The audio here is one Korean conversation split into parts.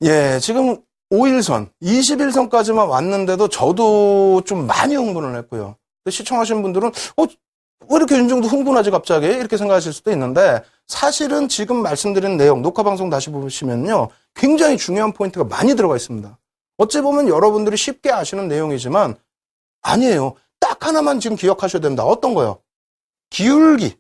예, 지금 5일선, 20일선까지만 왔는데도 저도 좀 많이 흥분을 했고요. 시청하신 분들은, 왜 이렇게 윤종도 흥분하지 갑자기? 이렇게 생각하실 수도 있는데, 사실은 지금 말씀드린 내용, 녹화방송 다시 보시면요, 굉장히 중요한 포인트가 많이 들어가 있습니다. 어찌 보면 여러분들이 쉽게 아시는 내용이지만, 아니에요. 딱 하나만 지금 기억하셔야 됩니다. 어떤 거요? 기울기.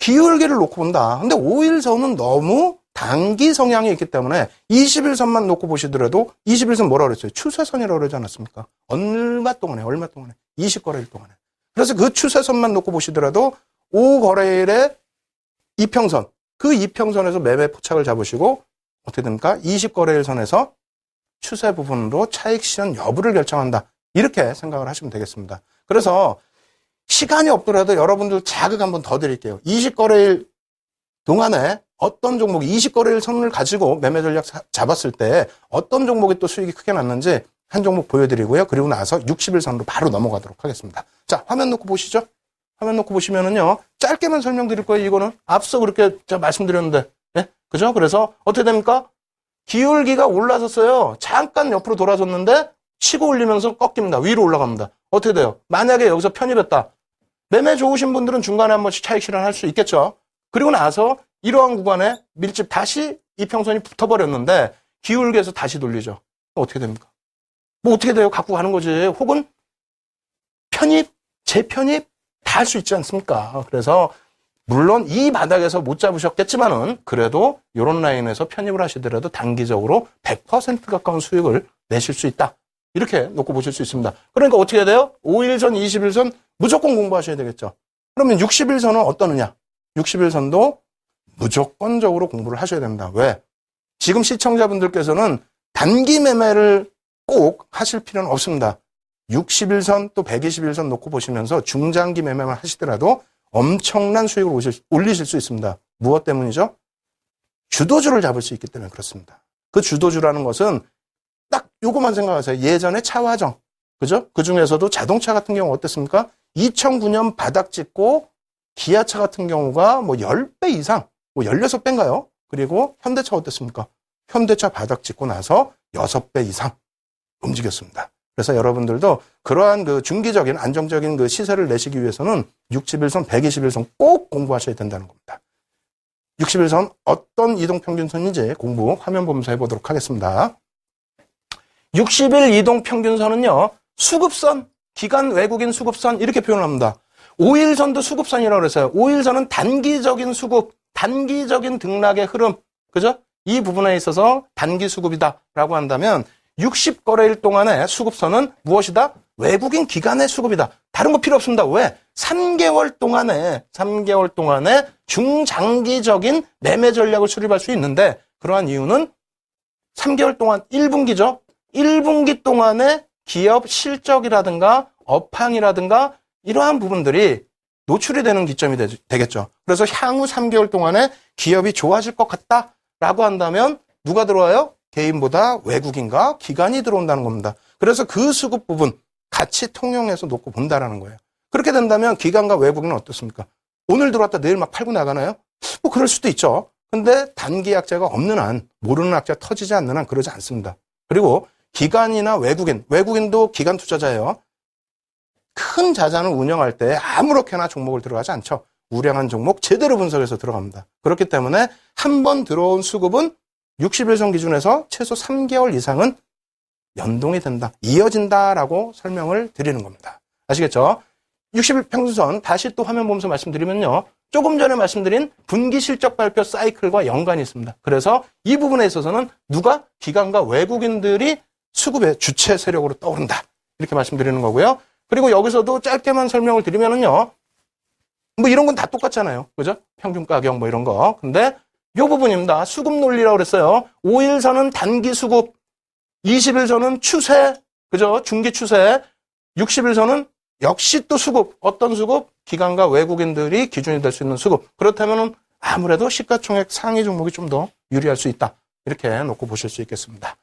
기울기를 놓고 본다. 근데 5일선은 너무 단기 성향이 있기 때문에 21선만 놓고 보시더라도 21선 뭐라 그랬어요? 추세선이라고 그러지 않았습니까? 얼마 동안에 20거래일 동안에. 그래서 그 추세선만 놓고 보시더라도 5거래일의 이평선, 그 이평선에서 매매 포착을 잡으시고 어떻게 됩니까? 20거래일 선에서 추세 부분으로 차익 실현 여부를 결정한다. 이렇게 생각을 하시면 되겠습니다. 그래서 시간이 없더라도 여러분들 자극 한번 더 드릴게요. 20거래일 동안에 어떤 종목이 20거래일 선을 가지고 매매 전략 잡았을 때 어떤 종목이 또 수익이 크게 났는지 한 종목 보여드리고요. 그리고 나서 60일선으로 바로 넘어가도록 하겠습니다. 자, 화면 놓고 보시죠. 화면 놓고 보시면은요, 짧게만 설명드릴 거예요. 이거는 앞서 그렇게 제가 말씀드렸는데, 네? 그죠? 그래서 어떻게 됩니까? 기울기가 올라섰어요. 잠깐 옆으로 돌아섰는데 치고 올리면서 꺾입니다. 위로 올라갑니다. 어떻게 돼요? 만약에 여기서 편입했다. 매매 좋으신 분들은 중간에 한 번씩 차익 실현할 수 있겠죠. 그리고 나서 이러한 구간에 밀집 다시 이평선이 붙어버렸는데 기울기에서 다시 돌리죠. 어떻게 됩니까? 뭐 어떻게 돼요? 갖고 가는 거지. 혹은 편입, 재편입 다 할 수 있지 않습니까? 그래서 물론 이 바닥에서 못 잡으셨겠지만은 그래도 이런 라인에서 편입을 하시더라도 단기적으로 100% 가까운 수익을 내실 수 있다. 이렇게 놓고 보실 수 있습니다. 그러니까 어떻게 해야 돼요? 5일선, 20일선 무조건 공부하셔야 되겠죠. 그러면 60일선은 어떠느냐? 60일선도 무조건적으로 공부를 하셔야 됩니다. 왜? 지금 시청자분들께서는 단기 매매를 꼭 하실 필요는 없습니다. 60일선 또 120일선 놓고 보시면서 중장기 매매만 하시더라도 엄청난 수익을 올리실 수 있습니다. 무엇 때문이죠? 주도주를 잡을 수 있기 때문에 그렇습니다. 그 주도주라는 것은 딱 요거만 생각하세요. 예전에 차화정, 그죠? 그 중에서도 자동차 같은 경우 어땠습니까? 2009년 바닥 찍고 기아차 같은 경우가 뭐 10배 이상, 뭐 16배인가요? 그리고 현대차 어땠습니까? 현대차 바닥 찍고 나서 6배 이상 움직였습니다. 그래서 여러분들도 그러한 그 중기적인 안정적인 그 시세를 내시기 위해서는 60일선, 120일선 꼭 공부하셔야 된다는 겁니다. 60일선 어떤 이동평균선인지 공부 화면 보면서 해보도록 하겠습니다. 60일 이동평균선은요, 수급선, 기간 외국인 수급선 이렇게 표현합니다. 5일선도 수급선이라고 그랬어요. 5일선은 단기적인 수급, 단기적인 등락의 흐름, 그죠? 이 부분에 있어서 단기 수급이다라고 한다면 60거래일 동안의 수급선은 무엇이다? 외국인 기관의 수급이다. 다른 거 필요 없습니다. 왜? 3개월 동안에 중장기적인 매매 전략을 수립할 수 있는데 그러한 이유는 3개월 동안 1분기죠. 1분기 동안의 기업 실적이라든가 업황이라든가 이러한 부분들이 노출이 되는 기점이 되겠죠. 그래서 향후 3개월 동안에 기업이 좋아질 것 같다라고 한다면 누가 들어와요? 개인보다 외국인과 기관이 들어온다는 겁니다. 그래서 그 수급 부분 같이 통용해서 놓고 본다라는 거예요. 그렇게 된다면 기관과 외국인은 어떻습니까? 오늘 들어왔다 내일 막 팔고 나가나요? 뭐 그럴 수도 있죠. 근데 단기 약자가 없는 한, 모르는 약자 터지지 않는 한 그러지 않습니다. 그리고 기관이나 외국인도 기관 투자자예요. 큰 자산을 운영할 때 아무렇게나 종목을 들어가지 않죠. 우량한 종목 제대로 분석해서 들어갑니다. 그렇기 때문에 한 번 들어온 수급은 60일선 기준에서 최소 3개월 이상은 연동이 된다, 이어진다라고 설명을 드리는 겁니다. 아시겠죠? 60일 평균선 다시 또 화면 보면서 말씀드리면요. 조금 전에 말씀드린 분기 실적 발표 사이클과 연관이 있습니다. 그래서 이 부분에 있어서는 누가? 기관과 외국인들이 수급의 주체 세력으로 떠오른다. 이렇게 말씀드리는 거고요. 그리고 여기서도 짧게만 설명을 드리면은요. 뭐 이런 건 다 똑같잖아요. 그죠? 평균 가격 뭐 이런 거. 근데 이 부분입니다. 수급 논리라고 그랬어요. 5일선은 단기 수급, 20일선은 추세, 그죠? 중기 추세, 60일선은 역시 또 수급. 어떤 수급? 기관과 외국인들이 기준이 될 수 있는 수급. 그렇다면 아무래도 시가총액 상위 종목이 좀 더 유리할 수 있다. 이렇게 놓고 보실 수 있겠습니다.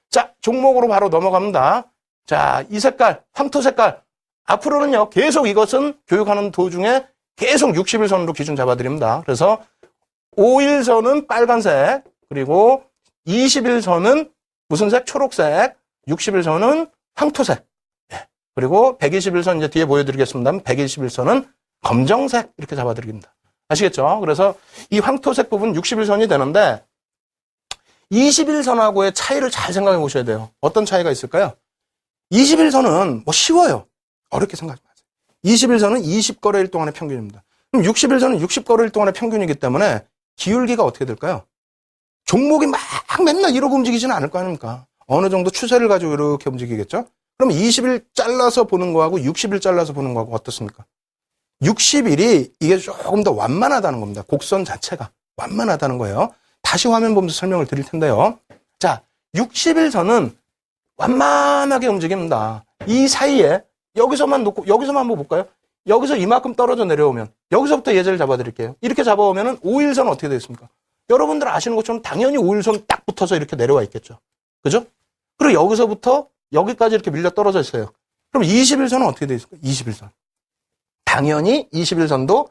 자, 종목으로 바로 넘어갑니다. 자, 이 색깔, 황토 색깔. 앞으로는요, 계속 이것은 교육하는 도중에 계속 60일선으로 기준 잡아드립니다. 그래서 5일선은 빨간색, 그리고 20일선은 무슨 색? 초록색. 60일선은 황토색. 예. 그리고 120일선 이제 뒤에 보여드리겠습니다. 121선은 검정색 이렇게 잡아드립니다. 아시겠죠? 그래서 이 황토색 부분 60일선이 되는데 21선하고의 차이를 잘 생각해 보셔야 돼요. 어떤 차이가 있을까요? 21선은 뭐 쉬워요. 어렵게 생각하지 마세요. 21선은 20거래일 동안의 평균입니다. 그럼 60일선은 60거래일 동안의 평균이기 때문에 기울기가 어떻게 될까요? 종목이 막 맨날 이러고 움직이지는 않을 거 아닙니까? 어느 정도 추세를 가지고 이렇게 움직이겠죠? 그럼 20일 잘라서 보는 거하고 60일 잘라서 보는 거하고 어떻습니까? 60일이 이게 조금 더 완만하다는 겁니다. 곡선 자체가 완만하다는 거예요. 다시 화면 보면서 설명을 드릴 텐데요. 자, 60일선은 완만하게 움직입니다. 이 사이에 여기서만 놓고 여기서만 한번 볼까요? 여기서 이만큼 떨어져 내려오면 여기서부터 예제를 잡아드릴게요. 이렇게 잡아오면 5일선 어떻게 되겠습니까? 여러분들 아시는 것처럼 당연히 5일선 딱 붙어서 이렇게 내려와 있겠죠. 그죠? 그리고 여기서부터 여기까지 이렇게 밀려 떨어져 있어요. 그럼 20일선은 어떻게 되어 있을까요? 20일선. 당연히 20일선도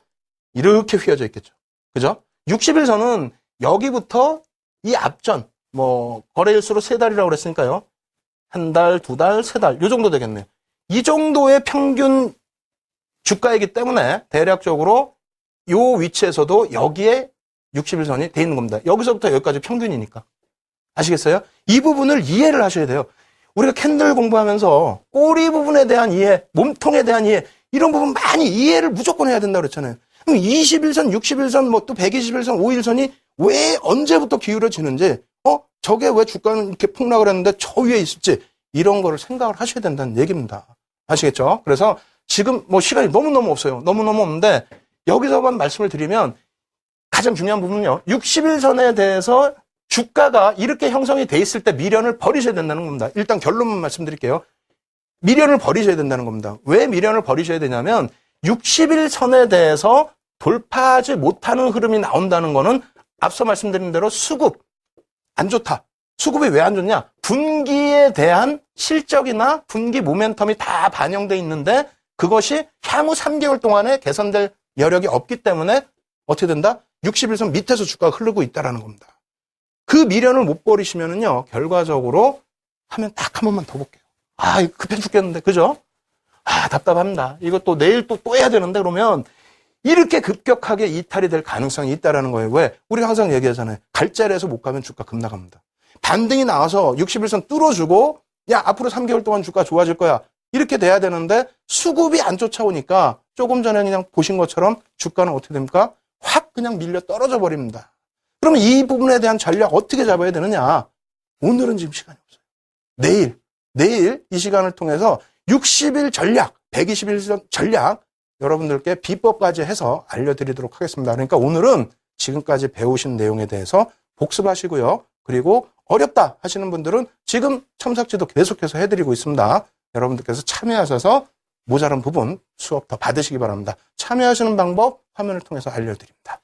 이렇게 휘어져 있겠죠. 그죠? 60일선은 여기부터 이 앞전, 거래일수로 3달이라고 그랬으니까요. 1달, 2달, 3달, 요 정도 되겠네요. 이 정도의 평균 주가이기 때문에 대략적으로 요 위치에서도 여기에 60일선이 돼 있는 겁니다. 여기서부터 여기까지 평균이니까. 아시겠어요? 이 부분을 이해를 하셔야 돼요. 우리가 캔들 공부하면서 꼬리 부분에 대한 이해, 몸통에 대한 이해, 이런 부분 많이 이해를 무조건 해야 된다고 그랬잖아요. 그럼 20일선, 60일선, 또 120일선, 5일선이 왜 언제부터 기울어지는지, 저게 왜 주가는 이렇게 폭락을 했는데 저 위에 있을지, 이런 거를 생각을 하셔야 된다는 얘기입니다. 아시겠죠? 그래서 지금 시간이 너무너무 없어요. 너무너무 없는데, 여기서만 말씀을 드리면, 가장 중요한 부분은요, 60일선에 대해서 주가가 이렇게 형성이 돼 있을 때 미련을 버리셔야 된다는 겁니다. 일단 결론만 말씀드릴게요. 미련을 버리셔야 된다는 겁니다. 왜 미련을 버리셔야 되냐면 60일선에 대해서 돌파하지 못하는 흐름이 나온다는 거는 앞서 말씀드린 대로 수급 안 좋다. 수급이 왜 안 좋냐? 분기에 대한 실적이나 분기 모멘텀이 다 반영돼 있는데 그것이 향후 3개월 동안에 개선될 여력이 없기 때문에 어떻게 된다? 60일선 밑에서 주가가 흐르고 있다는 겁니다. 그 미련을 못 버리시면은요, 결과적으로 하면 딱 한 번만 더 볼게요. 급해 죽겠는데, 그죠? 답답합니다. 이거 또 내일 또 해야 되는데, 그러면 이렇게 급격하게 이탈이 될 가능성이 있다는 거예요. 왜? 우리가 항상 얘기하잖아요. 갈 자리에서 못 가면 주가 급락합니다. 반등이 나와서 60일선 뚫어주고, 야, 앞으로 3개월 동안 주가 좋아질 거야. 이렇게 돼야 되는데, 수급이 안 쫓아오니까, 조금 전에 그냥 보신 것처럼 주가는 어떻게 됩니까? 확 그냥 밀려 떨어져 버립니다. 그러면 이 부분에 대한 전략 어떻게 잡아야 되느냐? 오늘은 지금 시간이 없어요. 내일 이 시간을 통해서 60일 전략, 120일 전략 여러분들께 비법까지 해서 알려드리도록 하겠습니다. 그러니까 오늘은 지금까지 배우신 내용에 대해서 복습하시고요. 그리고 어렵다 하시는 분들은 지금 첨삭지도 계속해서 해드리고 있습니다. 여러분들께서 참여하셔서 모자란 부분 수업 더 받으시기 바랍니다. 참여하시는 방법 화면을 통해서 알려드립니다.